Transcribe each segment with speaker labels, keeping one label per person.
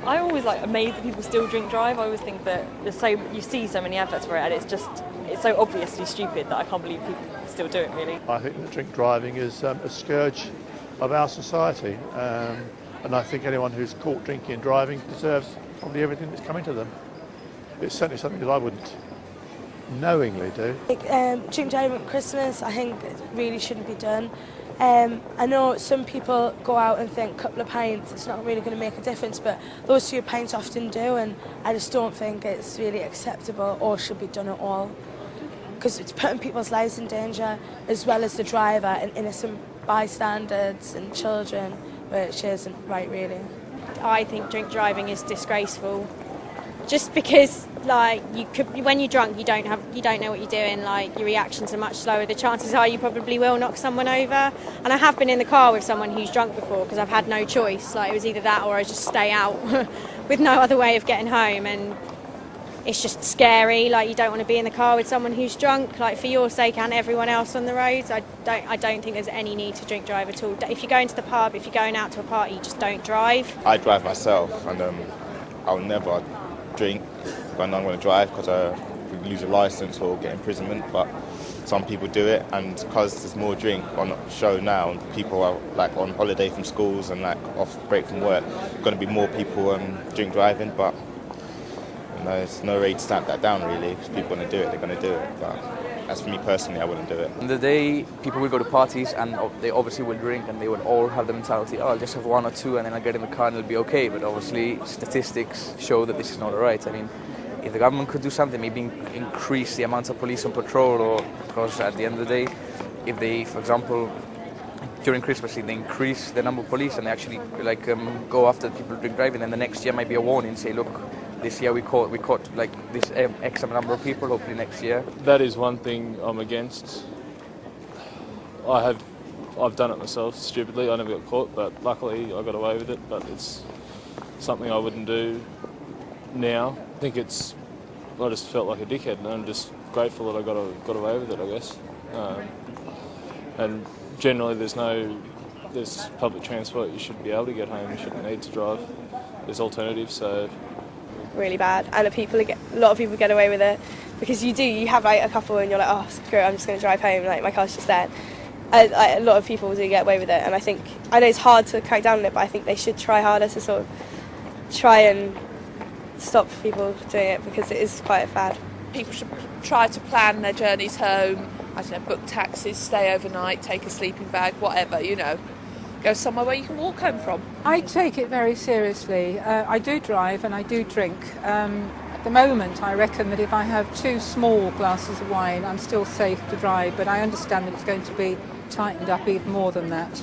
Speaker 1: I always amazed that people still drink drive. I always think that you see so many adverts for it, and it's so obviously stupid that I can't believe people still do it, really.
Speaker 2: I think that drink driving is a scourge of our society, and I think anyone who's caught drinking and driving deserves probably everything that's coming to them. It's certainly something that I wouldn't knowingly do.
Speaker 3: Drink driving at Christmas, I think it really shouldn't be done. I know some people go out and think a couple of pints, it's not really going to make a difference, but those few pints often do, and I just don't think it's really acceptable or should be done at all. Because it's putting people's lives in danger, as well as the driver and innocent bystanders and children, which isn't right, really.
Speaker 4: I think drink driving is disgraceful. Just because, when you're drunk, you don't know what you're doing. Your reactions are much slower. The chances are you probably will knock someone over. And I have been in the car with someone who's drunk before because I've had no choice. It was either that or I just stay out with no other way of getting home. And it's just scary. You don't want to be in the car with someone who's drunk. For your sake and everyone else on the roads, I don't think there's any need to drink drive at all. If you're going to the pub, if you're going out to a party, just don't drive.
Speaker 5: I drive myself, and I'll never drink when I'm going to drive because I could lose a licence or get imprisonment, but some people do it, and because there's more drink on show now and people are on holiday from schools and off break from work, going to be more people drink driving, but there's no way to stamp that down really. If people want to do it, they're going to do it, but as for me personally, I wouldn't do it.
Speaker 6: On the day people will go to parties and they obviously will drink and they will all have the mentality, I'll just have one or two and then I'll get in the car and it'll be okay. But obviously statistics show that this is not right. I mean, if the government could do something, maybe increase the amount of police on patrol, or because at the end of the day, if they, for example, during Christmas, if they increase the number of police and they actually go after people drink driving, then the next year might be a warning, say, look, this year we caught this X number of people, hopefully next year.
Speaker 7: That is one thing I'm against. I've done it myself, stupidly. I never got caught, but luckily I got away with it. But it's something I wouldn't do now. I just felt like a dickhead, and I'm just grateful that I got away with it, I guess. And generally there's public transport, you should be able to get home, you shouldn't need to drive. There's alternatives, so...
Speaker 8: Really bad, and a lot of people get away with it because you have a couple and you're like, oh screw it, I'm just going to drive home, my car's just there. A lot of people do get away with it, and I know it's hard to crack down on it, but I think they should try harder to sort of try and stop people doing it, because it is quite bad.
Speaker 9: People should try to plan their journeys home, book taxis, stay overnight, take a sleeping bag, whatever, go somewhere where you can walk home from.
Speaker 10: I take it very seriously. I do drive and I do drink. At the moment, I reckon that if I have 2 small glasses of wine, I'm still safe to drive, but I understand that it's going to be tightened up even more than that.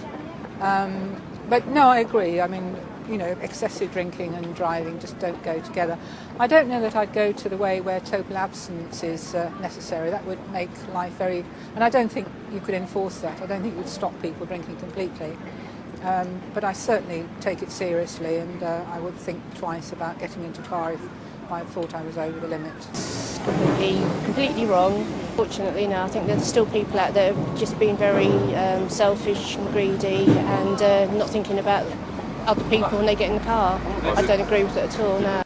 Speaker 10: But no, I agree. I mean, excessive drinking and driving just don't go together. I don't know that I'd go to the way where total abstinence is necessary. That would make life very... And I don't think you could enforce that. I don't think you would stop people drinking completely. But I certainly take it seriously, and I would think twice about getting into a car if I thought I was over the limit.
Speaker 11: It's completely wrong. Fortunately, now I think there's still people out there just being very selfish and greedy and not thinking about other people when they get in the car. I don't agree with it at all now.